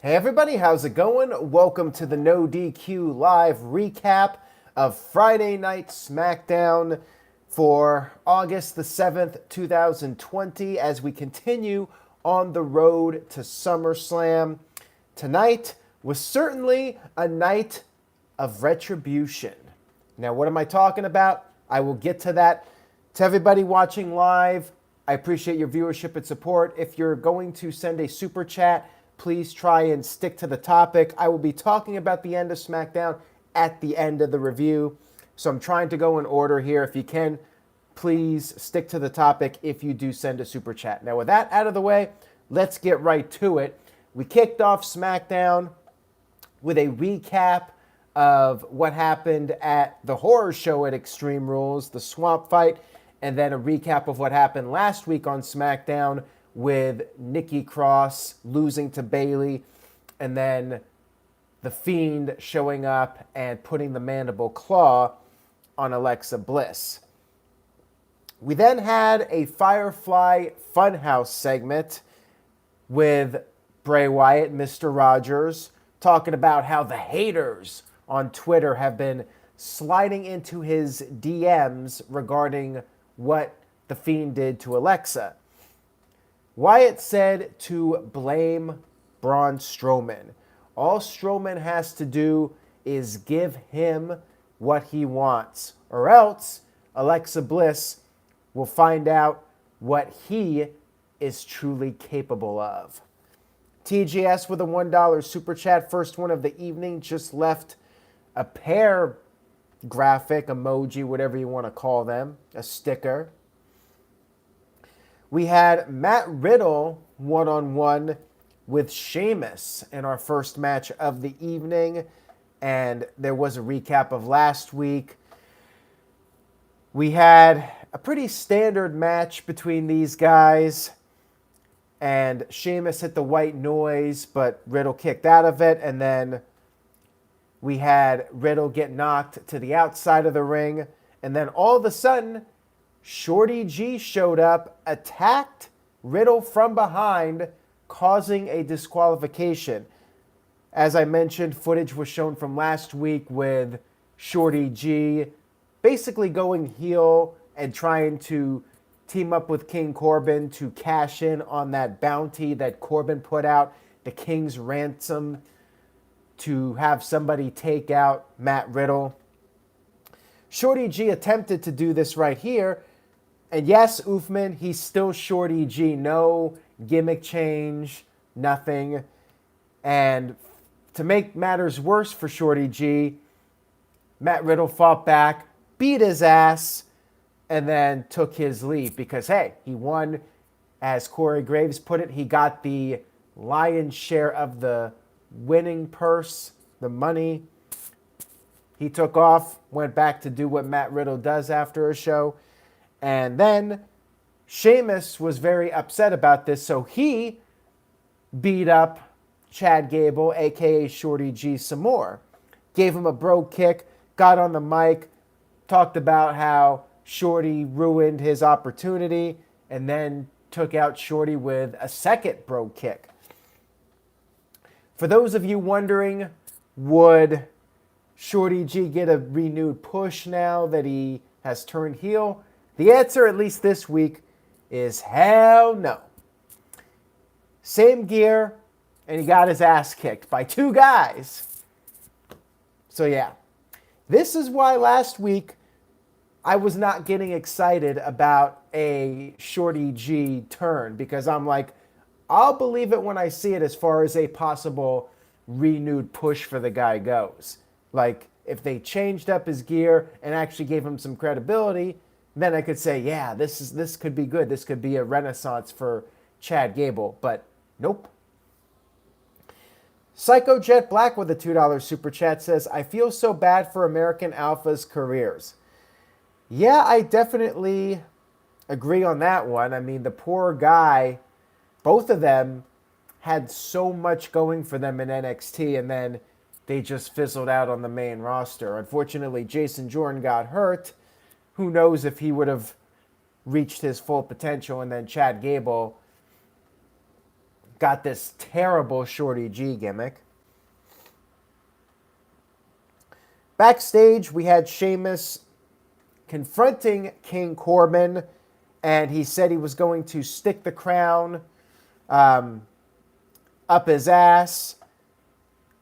Hey everybody, how's it going? Welcome to the No DQ live recap of Friday Night Smackdown for August the 7th, 2020 as we continue on the road to SummerSlam. Tonight was certainly a night of retribution. Now, what am I talking about? I will get to that. To everybody watching live, I appreciate your viewership and support. If you're going to send a super chat, please try and stick to the topic. I will be talking about the end of SmackDown at the end of the review. So I'm trying to go in order here. If you can, please stick to the topic if you do send a super chat. Now, with that out of the way, let's get right to it. We kicked off SmackDown with a recap of what happened at the horror show at Extreme Rules, the Swamp Fight, and then a recap of what happened last week on SmackDown with Nikki Cross losing to Bayley, and then the Fiend showing up and putting the mandible claw on Alexa Bliss. We then had a Firefly Funhouse segment with Bray Wyatt, Mr. Rogers, talking about how the haters on Twitter have been sliding into his DMs regarding what the Fiend did to Alexa. Wyatt said to blame Braun Strowman. All Strowman has to do is give him what he wants, or else Alexa Bliss will find out what he is truly capable of. TGS with a $1 super chat, first one of the evening, just left a pair graphic, emoji, whatever you want to call them, a sticker. We had Matt Riddle one-on-one with Sheamus in our first match of the evening, and there was a recap of last week. We had a pretty standard match between these guys, and Sheamus hit the white noise, but Riddle kicked out of it, and then we had Riddle get knocked to the outside of the ring, and then all of a sudden, Shorty G showed up, attacked Riddle from behind, causing a disqualification. As I mentioned, footage was shown from last week with Shorty G basically going heel and trying to team up with King Corbin to cash in on that bounty that Corbin put out, the King's ransom, to have somebody take out Matt Riddle. Shorty G attempted to do this right here. And yes, Uthman, he's still Shorty G. No gimmick change, nothing. And to make matters worse for Shorty G, Matt Riddle fought back, beat his ass, and then took his leave because, hey, he won. As Corey Graves put it, he got the lion's share of the winning purse, the money. He took off, went back to do what Matt Riddle does after a show. And then Sheamus was very upset about this, so he beat up Chad Gable, a.k.a. Shorty G, some more. Gave him a bro kick, got on the mic, talked about how Shorty ruined his opportunity, and then took out Shorty with a second bro kick. For those of you wondering, would Shorty G get a renewed push now that he has turned heel? The answer, at least this week, is hell no. Same gear, and he got his ass kicked by two guys. So yeah, this is why last week I was not getting excited about a Shorty G turn, because I'm like, I'll believe it when I see it as far as a possible renewed push for the guy goes. Like, if they changed up his gear and actually gave him some credibility, then I could say, yeah, this could be good. This could be a renaissance for Chad Gable, but nope. Psycho Jet Black with a $2 super chat says, I feel so bad for American Alpha's careers. Yeah, I definitely agree on that one. I mean, the poor guy, both of them had so much going for them in NXT, and then they just fizzled out on the main roster. Unfortunately, Jason Jordan got hurt. Who knows if he would have reached his full potential, and then Chad Gable got this terrible Shorty G gimmick. Backstage, we had Sheamus confronting King Corbin, and he said he was going to stick the crown up his ass.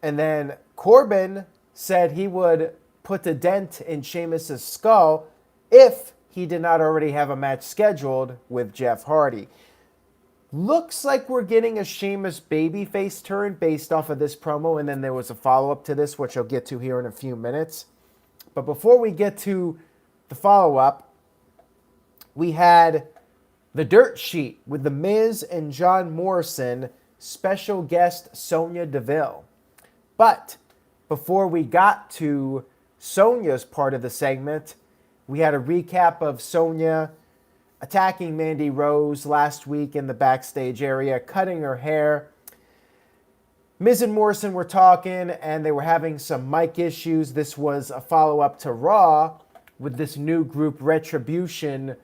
And then Corbin said he would put a dent in Sheamus' skull if he did not already have a match scheduled with Jeff Hardy. Looks like we're getting a Sheamus babyface turn based off of this promo, and then there was a follow-up to this, which I'll get to here in a few minutes. But before we get to the follow-up, we had the dirt sheet with The Miz and John Morrison, special guest Sonya Deville. But before we got to Sonya's part of the segment, we had a recap of Sonya attacking Mandy Rose last week in the backstage area, cutting her hair. Miz and Morrison were talking, and they were having some mic issues. This was a follow-up to Raw with this new group, Retribution,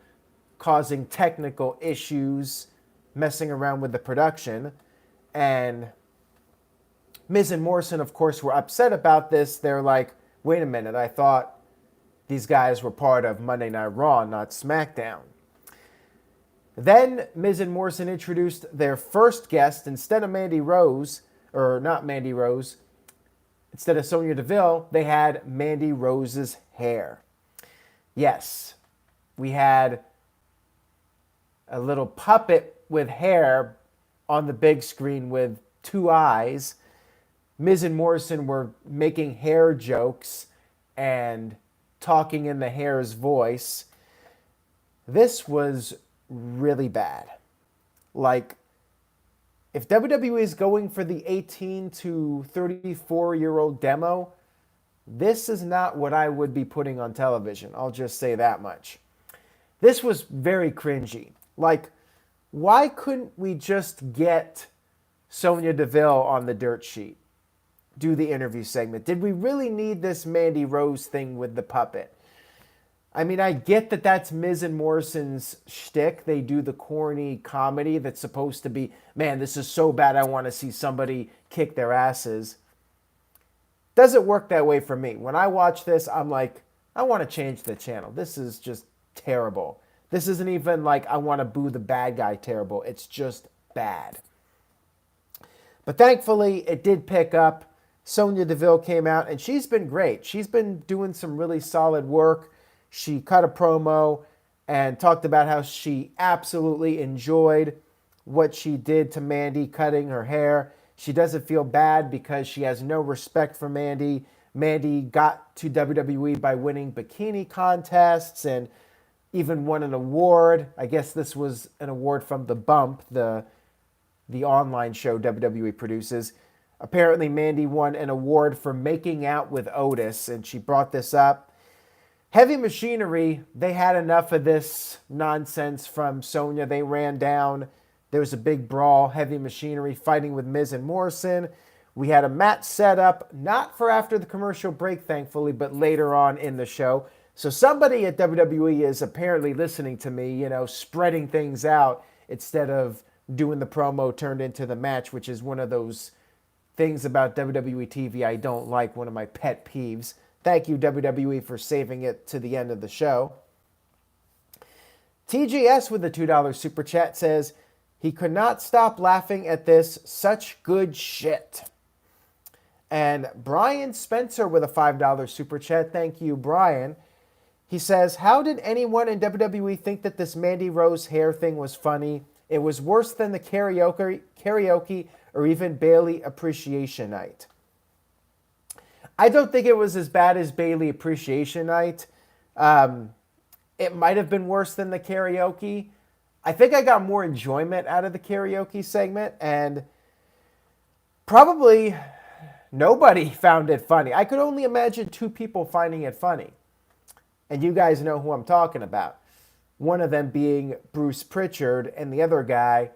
causing technical issues, messing around with the production. And Miz and Morrison, of course, were upset about this. They're like, wait a minute, I thought these guys were part of Monday Night Raw, not SmackDown. Then Miz and Morrison introduced their first guest. Instead of Mandy Rose, or not Mandy Rose, instead of Sonya Deville, they had Mandy Rose's hair. Yes, we had a little puppet with hair on the big screen with two eyes. Miz and Morrison were making hair jokes and talking in the hair's voice. This was really bad. Like, if WWE is going for the 18 to 34-year-old demo, this is not what I would be putting on television. I'll just say that much. This was very cringy. Like, why couldn't we just get Sonya Deville on the dirt sheet? Do the interview segment. Did we really need this Mandy Rose thing with the puppet? I mean, I get that that's Miz and Morrison's shtick. They do the corny comedy that's supposed to be, man, this is so bad I want to see somebody kick their asses. Doesn't work that way for me. When I watch this, I'm like, I want to change the channel. This is just terrible. This isn't even like I want to boo the bad guy terrible. It's just bad. But thankfully, it did pick up. Sonya Deville came out, and she's been great. She's been doing some really solid work. She cut a promo and talked about how she absolutely enjoyed what she did to Mandy, cutting her hair. She doesn't feel bad because she has no respect for Mandy. Mandy got to WWE by winning bikini contests and even won an award. I guess this was an award from The Bump, the online show WWE produces. Apparently, Mandy won an award for making out with Otis, and she brought this up. Heavy Machinery, they had enough of this nonsense from Sonya. They ran down. There was a big brawl. Heavy Machinery fighting with Miz and Morrison. We had a match set up, not for after the commercial break, thankfully, but later on in the show. So somebody at WWE is apparently listening to me, spreading things out instead of doing the promo turned into the match, which is one of those things about WWE TV I don't like, one of my pet peeves. Thank you, WWE, for saving it to the end of the show. TGS with the $2 super chat says, he could not stop laughing at this. Such good shit. And Brian Spencer with a $5 super chat. Thank you, Brian. He says, how did anyone in WWE think that this Mandy Rose hair thing was funny? It was worse than the karaoke or even Bayley Appreciation Night. I don't think it was as bad as Bayley Appreciation Night. It might have been worse than the karaoke. I think I got more enjoyment out of the karaoke segment, and probably nobody found it funny. I could only imagine two people finding it funny. And you guys know who I'm talking about. One of them being Bruce Pritchard, and the other guy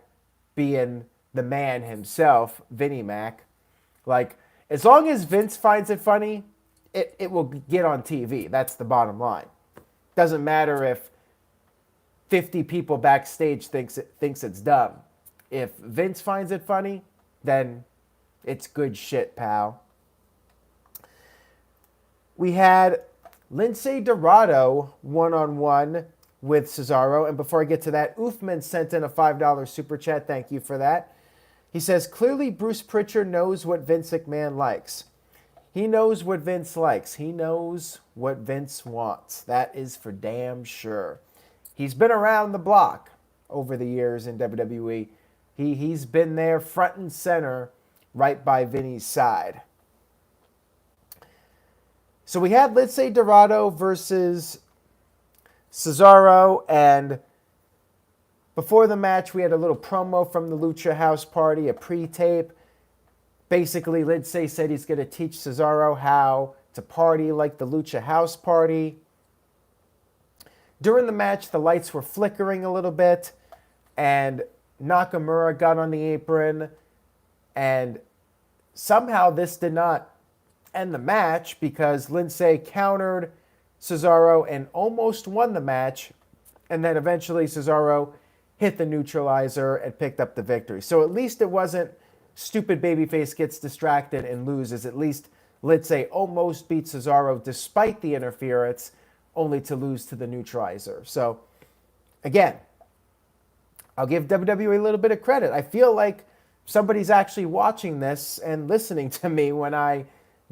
being the man himself, Vinnie Mac. Like, as long as Vince finds it funny, it will get on TV. That's the bottom line. Doesn't matter if 50 people backstage thinks it's dumb. If Vince finds it funny, then it's good shit, pal. We had Lince Dorado one-on-one with Cesaro. And before I get to that, Uthman sent in a $5 super chat. Thank you for that. He says, clearly Bruce Pritchard knows what Vince McMahon likes. He knows what Vince likes. He knows what Vince wants. That is for damn sure. He's been around the block over the years in WWE. He's been there front and center right by Vinny's side. So we had Lince Dorado versus Cesaro, and before the match, we had a little promo from the Lucha House Party, a pre-tape. Basically, Lince said he's going to teach Cesaro how to party like the Lucha House Party. During the match, the lights were flickering a little bit, and Nakamura got on the apron, and somehow this did not end the match because Lince countered Cesaro and almost won the match, and then eventually Cesaro hit the neutralizer and picked up the victory. So at least it wasn't stupid babyface gets distracted and loses. At least Lince almost beat Cesaro despite the interference, only to lose to the neutralizer. So again, I'll give WWE a little bit of credit. I feel like somebody's actually watching this and listening to me when I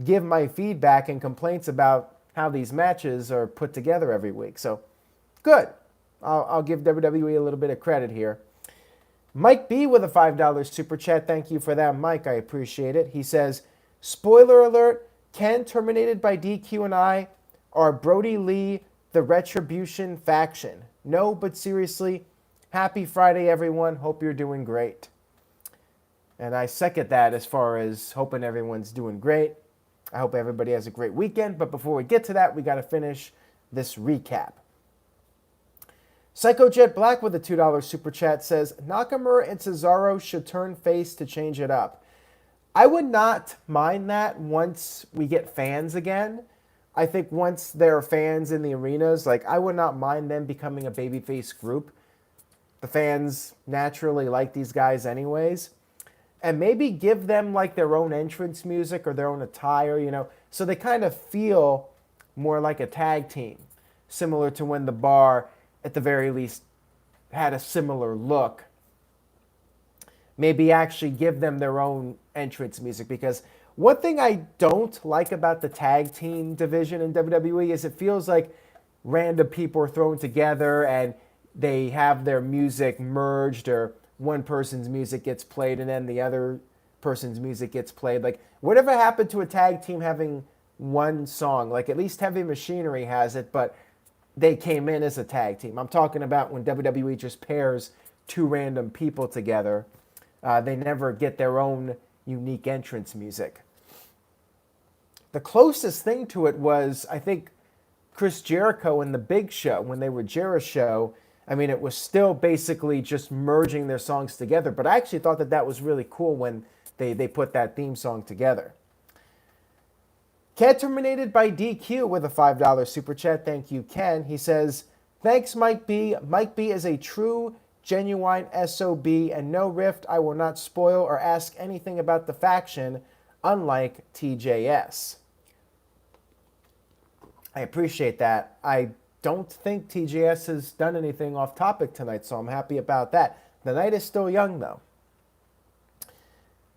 give my feedback and complaints about how these matches are put together every week. So good. I'll give WWE a little bit of credit here. Mike B with a $5 super chat. Thank you for that, Mike. I appreciate it. He says, spoiler alert, Ken terminated by DQ and I are Brody Lee, the Retribution faction. No, but seriously, happy Friday, everyone. Hope you're doing great. And I second that as far as hoping everyone's doing great. I hope everybody has a great weekend. But before we get to that, we got to finish this recap. Psycho Jet Black with a $2 super chat says, Nakamura and Cesaro should turn face to change it up. I would not mind that once we get fans again. I think once there are fans in the arenas, I would not mind them becoming a babyface group. The fans naturally like these guys anyways. And maybe give them their own entrance music or their own attire, so they kind of feel more like a tag team, similar to when the Bar, at the very least, had a similar look. Maybe actually give them their own entrance music, because one thing I don't like about the tag team division in WWE is it feels like random people are thrown together and they have their music merged, or one person's music gets played and then the other person's music gets played. Whatever happened to a tag team having one song? At least Heavy Machinery has it, but they came in as a tag team. I'm talking about when WWE just pairs two random people together. They never get their own unique entrance music. The closest thing to it was, I think, Chris Jericho and The Big Show, when they were Jericho Show. I mean, it was still basically just merging their songs together, but I actually thought that was really cool when they put that theme song together. Ken terminated by DQ with a $5 super chat. Thank you, Ken. He says, thanks, Mike B. Mike B is a true, genuine SOB, and no rift. I will not spoil or ask anything about the faction, unlike TJS. I appreciate that. I don't think TJS has done anything off topic tonight, so I'm happy about that. The night is still young, though.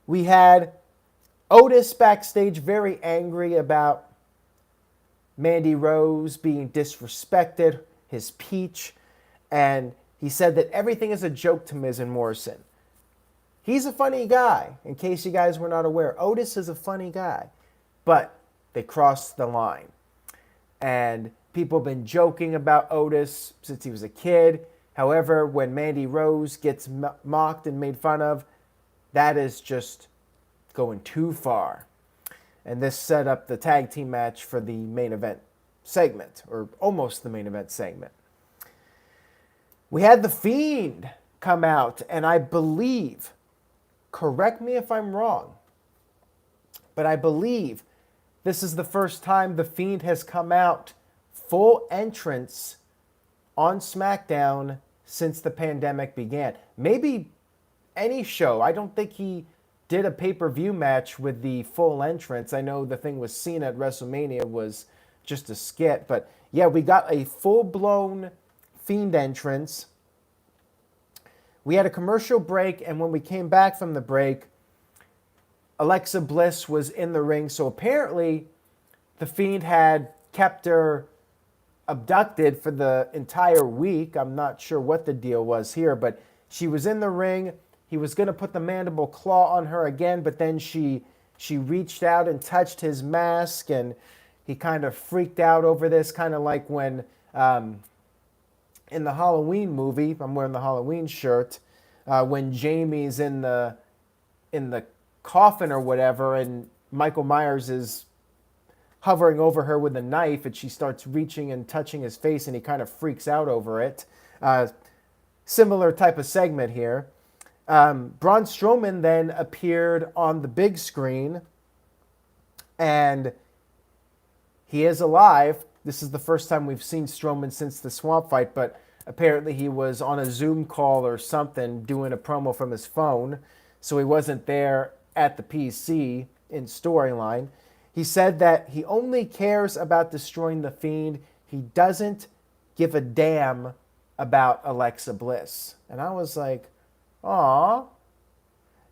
We had Otis backstage very angry about Mandy Rose being disrespected, his peach, and he said that everything is a joke to Miz and Morrison. He's a funny guy, in case you guys were not aware. Otis is a funny guy, but they crossed the line. And people have been joking about Otis since he was a kid. However, when Mandy Rose gets mocked and made fun of, that is just going too far. And this set up the tag team match for the main event segment, or almost the main event segment. We had The Fiend come out, and I believe, correct me if I'm wrong, but I believe this is the first time The Fiend has come out full entrance on SmackDown since the pandemic began. Maybe any show. I don't think he did a pay-per-view match with the full entrance. I know the thing was seen at WrestleMania was just a skit, but yeah, we got a full-blown Fiend entrance. We had a commercial break, and when we came back from the break, Alexa Bliss was in the ring. So apparently, the Fiend had kept her abducted for the entire week. I'm not sure what the deal was here, but she was in the ring. He was going to put the mandible claw on her again, but then she reached out and touched his mask, and he kind of freaked out over this, kind of like when in the Halloween movie, I'm wearing the Halloween shirt, when Jamie's in the coffin or whatever, and Michael Myers is hovering over her with a knife, and she starts reaching and touching his face, and he kind of freaks out over it. Similar type of segment here. Braun Strowman then appeared on the big screen, and he is alive. This is the first time we've seen Strowman since the Swamp Fight, but apparently he was on a Zoom call or something doing a promo from his phone, so he wasn't there at the PC in storyline. He said that he only cares about destroying the Fiend. He doesn't give a damn about Alexa Bliss. And I was like, aw.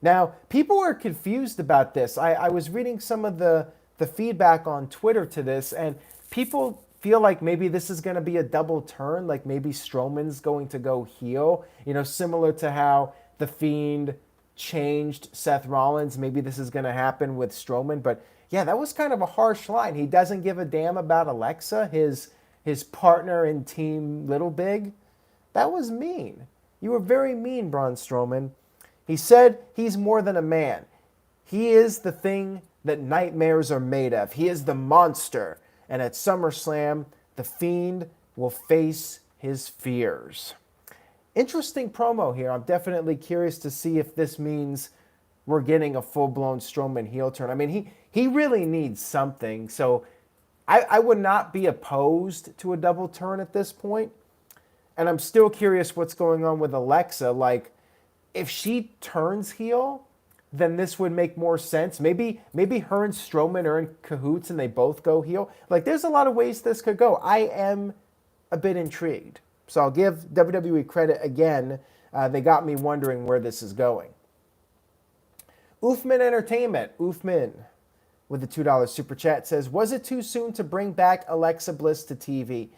Now, people are confused about this. I was reading some of the feedback on Twitter to this, and people feel like maybe this is going to be a double turn, like maybe Strowman's going to go heel, similar to how the Fiend changed Seth Rollins. Maybe this is going to happen with Strowman, but yeah, that was kind of a harsh line. He doesn't give a damn about Alexa, his partner in Team Little Big. That was mean. You were very mean, Braun Strowman. He said he's more than a man. He is the thing that nightmares are made of. He is the monster. And at SummerSlam, the Fiend will face his fears. Interesting promo here. I'm definitely curious to see if this means we're getting a full-blown Strowman heel turn. I mean, he really needs something. So I would not be opposed to a double turn at this point. And I'm still curious what's going on with Alexa. Like, if she turns heel, then this would make more sense. Maybe her and Strowman are in cahoots and they both go heel. Like, there's a lot of ways this could go. I am a bit intrigued. So I'll give WWE credit again. They got me wondering where this is going. Oofman Entertainment, Oofman, with the $2 super chat says, was it too soon to bring back Alexa Bliss to TV?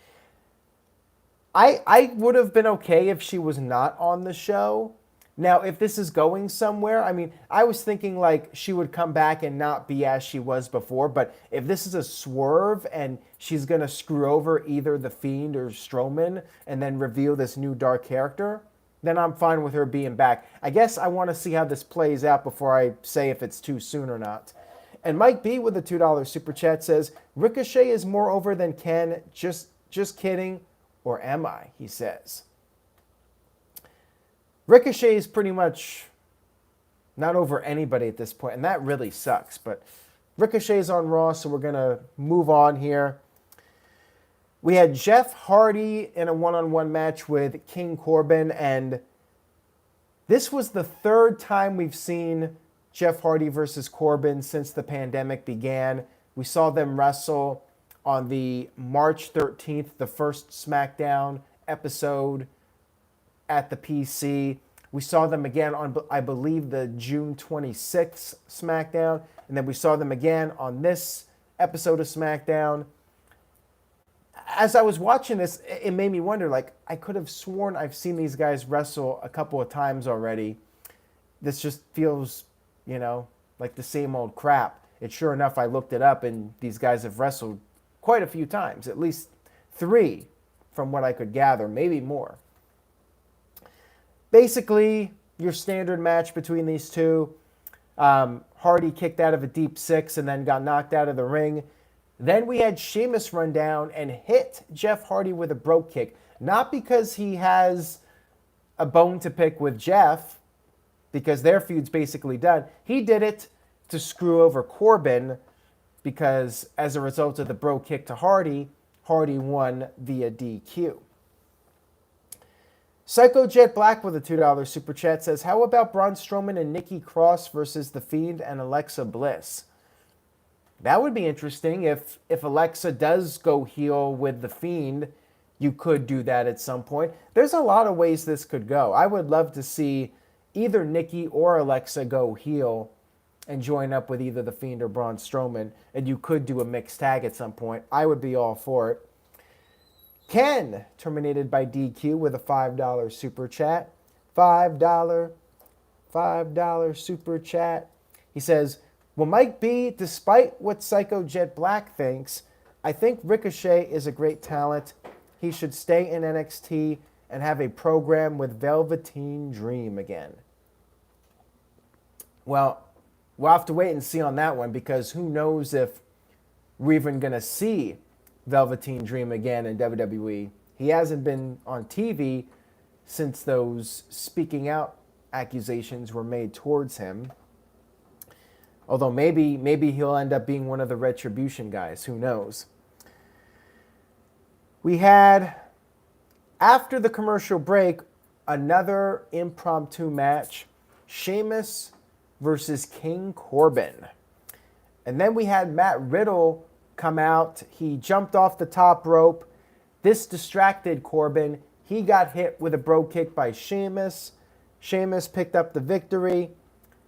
I would have been okay if she was not on the show. Now, if this is going somewhere, I mean, I was thinking like she would come back and not be as she was before, but if this is a swerve and she's going to screw over either the Fiend or Strowman and then reveal this new dark character, then I'm fine with her being back. I guess I want to see how this plays out before I say if it's too soon or not. And Mike B with the $2 super chat says, Ricochet is more over than Ken. Just kidding. Or am I? He says. Ricochet is pretty much not over anybody at this point, and that really sucks. But Ricochet's on Raw, so we're going to move on here. We had Jeff Hardy in a one-on-one match with King Corbin, and this was the third time we've seen Jeff Hardy versus Corbin since the pandemic began. We saw them wrestle on the March 13th, the first Smackdown episode at the PC. We saw them again on, I believe, the June 26th Smackdown. And then we saw them again on this episode of Smackdown. As I was watching this, it made me wonder, like, I could have sworn I've seen these guys wrestle a couple of times already. This just feels, like the same old crap. And sure enough, I looked it up, and these guys have wrestled quite a few times, at least 3 from what I could gather, maybe more. Basically, your standard match between these two. Hardy kicked out of a deep 6 and then got knocked out of the ring. Then we had Sheamus run down and hit Jeff Hardy with a brogue kick. Not because he has a bone to pick with Jeff, because their feud's basically done. He did it to screw over Corbin, because as a result of the brogue kick to Hardy, Hardy won via DQ. Psycho Jet Black with a $2 super chat says, how about Braun Strowman and Nikki Cross versus The Fiend and Alexa Bliss? That would be interesting. If Alexa does go heel with The Fiend, you could do that at some point. There's a lot of ways this could go. I would love to see either Nikki or Alexa go heel and join up with either The Fiend or Braun Strowman, and you could do a mixed tag at some point. I would be all for it. Ken, terminated by DQ with a $5 super chat. $5 super chat. He says, well, Mike B, despite what Psycho Jet Black thinks, I think Ricochet is a great talent. He should stay in NXT and have a program with Velveteen Dream again. Well, we'll have to wait and see on that one, because who knows if we're even going to see Velveteen Dream again in WWE. He hasn't been on TV since those speaking out accusations were made towards him. Although maybe he'll end up being one of the Retribution guys. Who knows? We had, after the commercial break, another impromptu match. Sheamus versus King Corbin. And then we had Matt Riddle come out. He jumped off the top rope. This distracted Corbin. He got hit with a bro kick by Sheamus. Sheamus picked up the victory.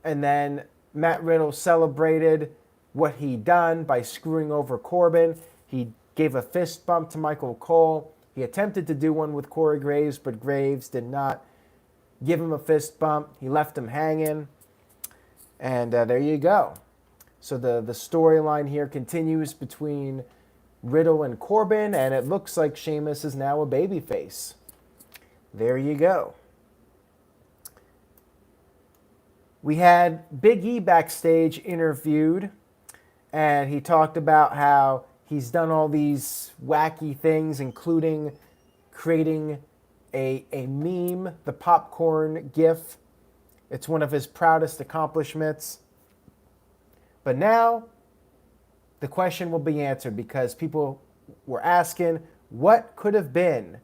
And then Matt Riddle celebrated what he'd done by screwing over Corbin. He gave a fist bump to Michael Cole. He attempted to do one with Corey Graves, but Graves did not give him a fist bump. He left him hanging. And there you go. So the storyline here continues between Riddle and Corbin, and it looks like Sheamus is now a babyface. There you go. We had Big E backstage interviewed, and he talked about how he's done all these wacky things, including creating a meme, the popcorn GIF. It's one of his proudest accomplishments. But now, the question will be answered, because people were asking what could have been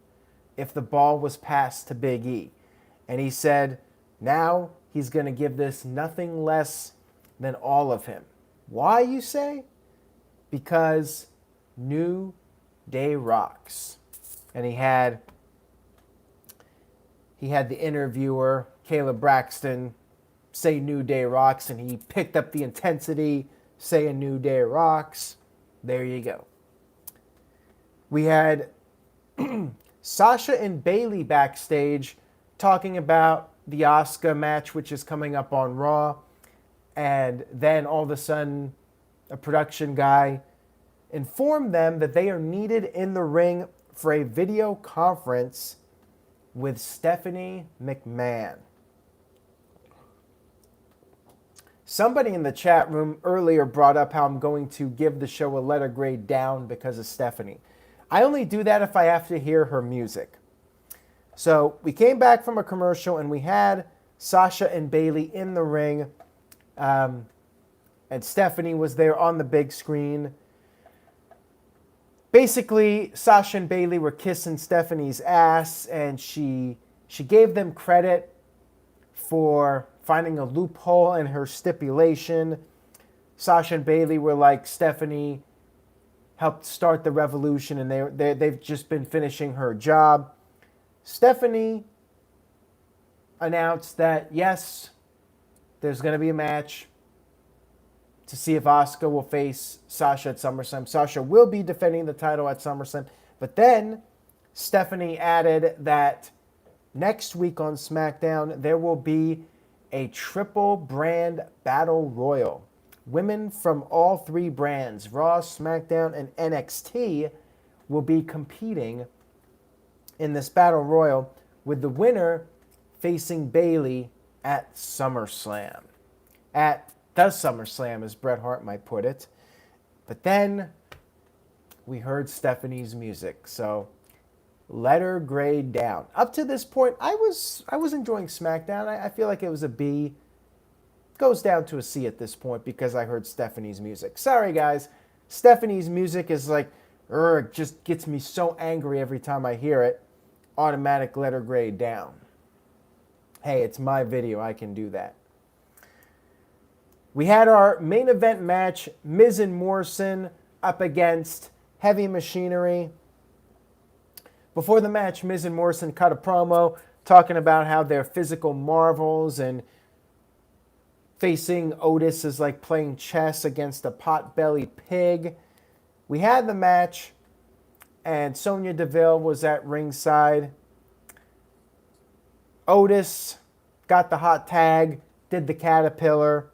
if the ball was passed to Big E. And he said, now he's going to give this nothing less than all of him. Why, you say? Because New Day rocks. And he had the interviewer, Caleb Braxton, say New Day rocks, and he picked up the intensity, say a New Day rocks. There you go. We had Sasha and Bayley backstage talking about the Asuka match, which is coming up on Raw. And then all of a sudden, a production guy informed them that they are needed in the ring for a video conference with Stephanie McMahon. Somebody in the chat room earlier brought up how I'm going to give the show a letter grade down because of Stephanie. I only do that if I have to hear her music. So we came back from a commercial and we had Sasha and Bayley in the ring. And Stephanie was there on the big screen. Basically, Sasha and Bayley were kissing Stephanie's ass, and she gave them credit for finding a loophole in her stipulation. Sasha and Bayley were like, Stephanie helped start the revolution, and they've just been finishing her job. Stephanie announced that, yes, there's going to be a match to see if Asuka will face Sasha at SummerSlam. Sasha will be defending the title at SummerSlam. But then Stephanie added that next week on SmackDown, there will be a triple brand battle royal. Women from all three brands, Raw, SmackDown, and NXT, will be competing in this battle royal, with the winner facing Bayley at SummerSlam. At the SummerSlam, as Bret Hart might put it. But then we heard Stephanie's music, so letter grade down. Up to this point, I was enjoying SmackDown. I feel like it was a B. Goes down to a C at this point because I heard Stephanie's music. Sorry, guys. Stephanie's music is like, just gets me so angry every time I hear it. automatic letter grade down. Hey, it's my video. I can do that. We had our main event match, Miz and Morrison up against Heavy Machinery. Before the match, Miz and Morrison cut a promo talking about how they're physical marvels, and facing Otis is like playing chess against a pot-bellied pig. We had the match, and Sonya Deville was at ringside. Otis got the hot tag, did the caterpillar,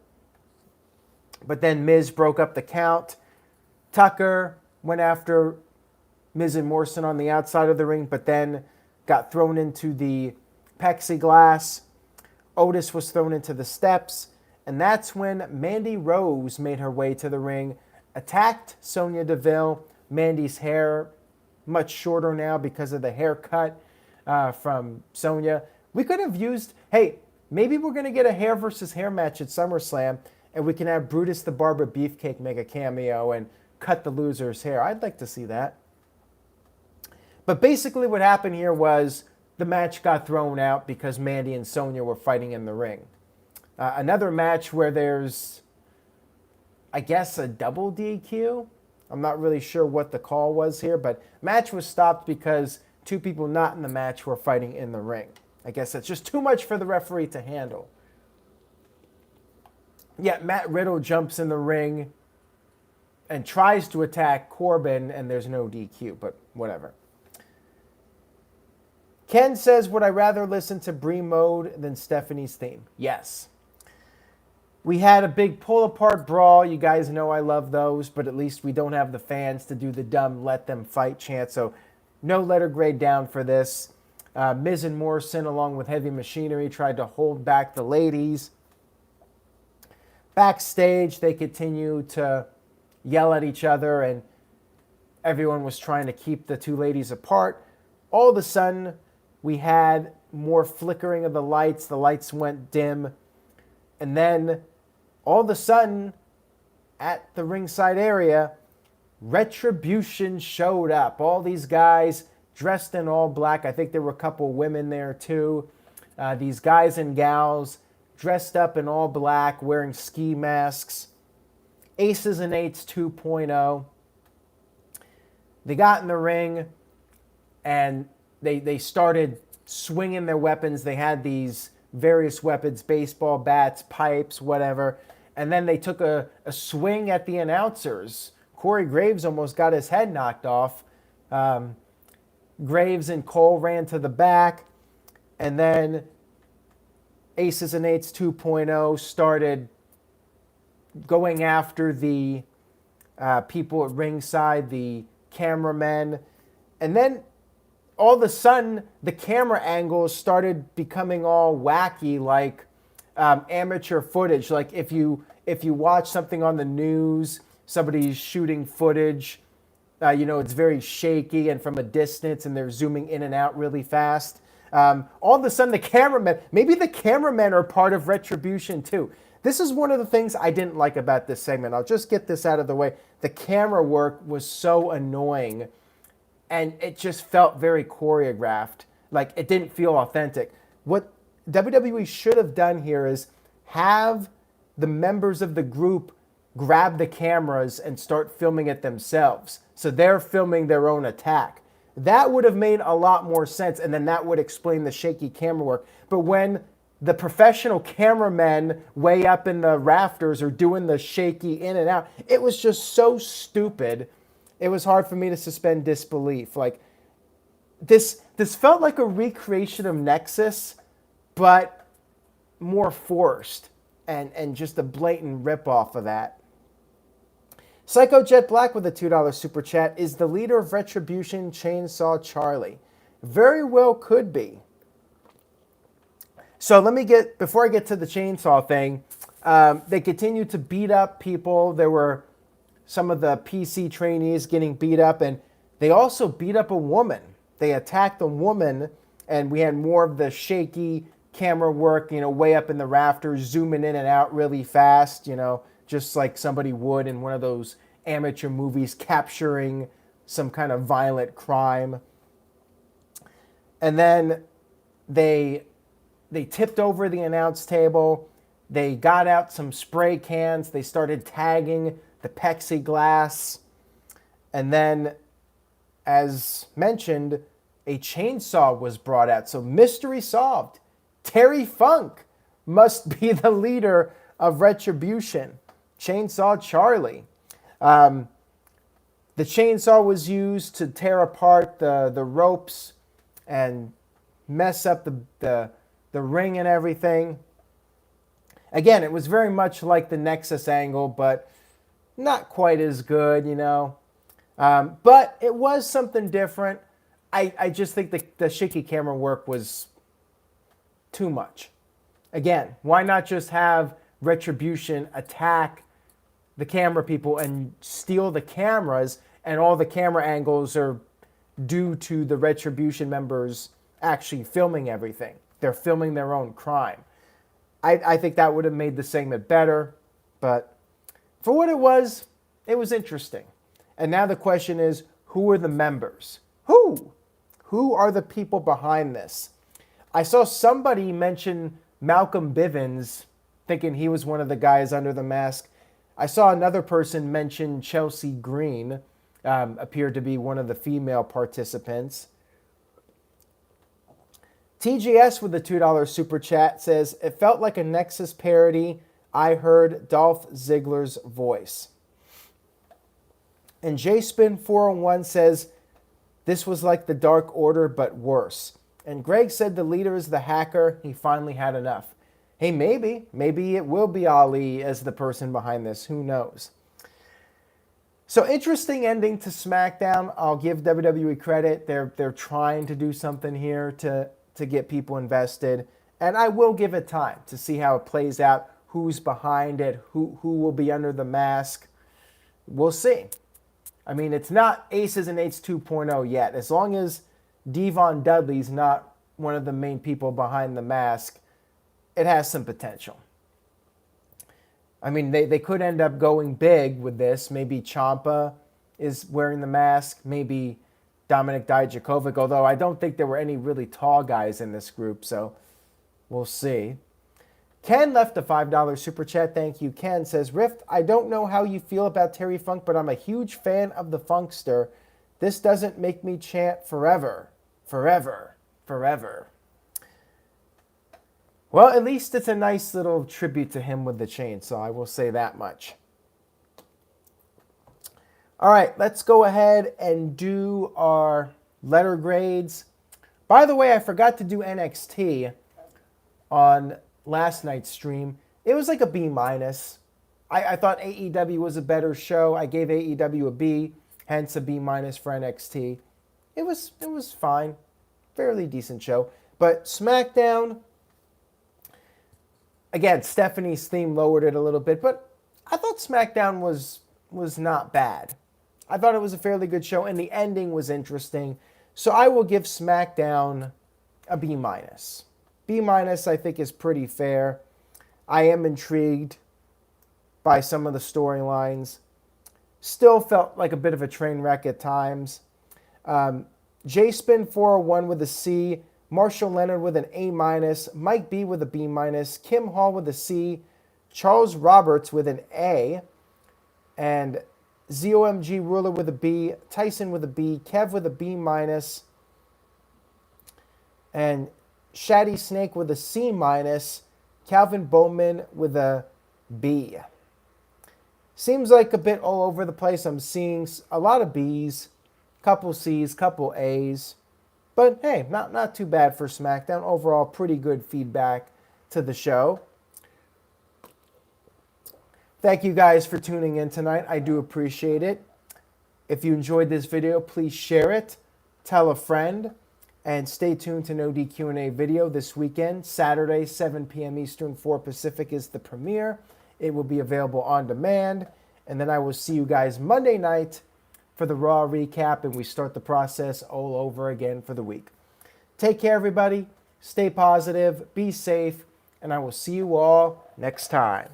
but then Miz broke up the count. Tucker went after Miz and Morrison on the outside of the ring, but then got thrown into the plexiglass. Otis was thrown into the steps, and that's when Mandy Rose made her way to the ring, attacked Sonya Deville. Mandy's hair much shorter now because of the haircut from Sonya. We could have used, hey, maybe we're going to get a hair versus hair match at SummerSlam, and we can have Brutus the Barber Beefcake make a cameo and cut the loser's hair. I'd like to see that. But basically what happened here was the match got thrown out because Mandy and Sonya were fighting in the ring. Another match where there's, I guess, a double DQ. I'm not really sure what the call was here, but match was stopped because two people not in the match were fighting in the ring. I guess that's just too much for the referee to handle. Yet Matt Riddle jumps in the ring and tries to attack Corbin, and there's no DQ, but whatever. Ken says, would I rather listen to Brie Mode than Stephanie's theme? Yes. We had a big pull-apart brawl. You guys know I love those, but at least we don't have the fans to do the dumb let them fight chant, so no letter grade down for this. Miz and Morrison, along with Heavy Machinery, tried to hold back the ladies. Backstage, they continued to yell at each other, and everyone was trying to keep the two ladies apart. All of a sudden, we had more flickering of the lights. The lights went dim. And then, all of a sudden, at the ringside area, Retribution showed up. All these guys dressed in all black. I think there were a couple women there, too. These guys and gals dressed up in all black, wearing ski masks. Aces and Eights 2.0. They got in the ring, and they started swinging their weapons. They had these various weapons, baseball bats, pipes, whatever. And then they took a swing at the announcers. Corey Graves almost got his head knocked off. Graves and Cole ran to the back. And then Aces and Eights 2.0 started going after the people at ringside, the cameramen. And then all of a sudden, the camera angles started becoming all wacky, like amateur footage. Like if you watch something on the news, somebody's shooting footage, it's very shaky and from a distance, and they're zooming in and out really fast. All of a sudden, maybe the cameramen are part of Retribution too. This is one of the things I didn't like about this segment. I'll just get this out of the way. The camera work was so annoying, and it just felt very choreographed. Like, it didn't feel authentic. What WWE should have done here is have the members of the group grab the cameras and start filming it themselves. So they're filming their own attack. That would have made a lot more sense, and then that would explain the shaky camera work. But when the professional cameramen way up in the rafters are doing the shaky in and out, it was just so stupid. It was hard for me to suspend disbelief. Like, this felt like a recreation of Nexus, but more forced and just a blatant ripoff of that. Psycho Jet Black with a $2 super chat. Is the leader of Retribution Chainsaw Charlie? Very well could be. So before I get to the chainsaw thing, they continued to beat up people. There were some of the PC trainees getting beat up, and they also beat up a woman. They attacked a woman, and we had more of the shaky camera work, way up in the rafters, zooming in and out really fast, just like somebody would in one of those amateur movies capturing some kind of violent crime. And then they tipped over the announce table. They got out some spray cans. They started tagging the plexiglass. And then, as mentioned, a chainsaw was brought out. So mystery solved. Terry Funk must be the leader of Retribution. Chainsaw Charlie. The chainsaw was used to tear apart the ropes and mess up the ring and everything. Again, it was very much like the Nexus angle, but not quite as good, you know. But it was something different. I just think the shaky camera work was too much. Again, why not just have Retribution attack the camera people and steal the cameras, and all the camera angles are due to the Retribution members actually filming everything. They're filming their own crime. I think that would have made the segment better, but for what it was interesting. And now the question is, who are the members? Who are the people behind this? I saw somebody mention Malcolm Bivens, thinking he was one of the guys under the mask. I saw another person mention Chelsea Green, appeared to be one of the female participants. TGS with the $2 super chat says, it felt like a Nexus parody. I heard Dolph Ziggler's voice. And JSpin401 says, this was like the Dark Order, but worse. And Greg said the leader is the hacker. He finally had enough. Hey, maybe it will be Ali as the person behind this. Who knows? So interesting ending to SmackDown. I'll give WWE credit. They're trying to do something here to get people invested. And I will give it time to see how it plays out, who's behind it, who will be under the mask. We'll see. I mean, it's not Aces and Eights 2.0 yet. As long as Devon Dudley's not one of the main people behind the mask, it has some potential. I mean, they could end up going big with this. Maybe Ciampa is wearing the mask. Maybe Dominic Dijakovic, although I don't think there were any really tall guys in this group, so we'll see. Ken left a $5 super chat. Thank you, Ken. Says, Rift, I don't know how you feel about Terry Funk, but I'm a huge fan of the Funkster. This doesn't make me chant forever, forever, forever. Well, at least it's a nice little tribute to him with the chainsaw. I will say that much. All right, let's go ahead and do our letter grades. By the way, I forgot to do NXT on last night's stream. It was like a B-. I thought AEW was a better show. I gave AEW a B, hence a B- for NXT. It was fine. Fairly decent show. But SmackDown, again, Stephanie's theme lowered it a little bit, but I thought SmackDown was not bad. I thought it was a fairly good show, and the ending was interesting. So I will give SmackDown a B-. B-, I think, is pretty fair. I am intrigued by some of the storylines. Still felt like a bit of a train wreck at times. JSpin401 with a C. Marshall Leonard with an A-. Mike B with a B-. Kim Hall with a C. Charles Roberts with an A. And ZOMG Ruler with a B. Tyson with a B. Kev with a B-. And Shaddy Snake with a C-. Calvin Bowman with a B. Seems like a bit all over the place. I'm seeing a lot of B's, couple C's, couple A's. But hey, not too bad for SmackDown. Overall, pretty good feedback to the show. Thank you guys for tuning in tonight. I do appreciate it. If you enjoyed this video, please share it, tell a friend, and stay tuned to No DQ&A video this weekend. Saturday, 7 p.m. Eastern, 4 Pacific is the premiere. It will be available on demand. And then I will see you guys Monday night for the Raw recap, and we start the process all over again for the week. Take care, everybody. Stay positive. Be safe. And I will see you all next time.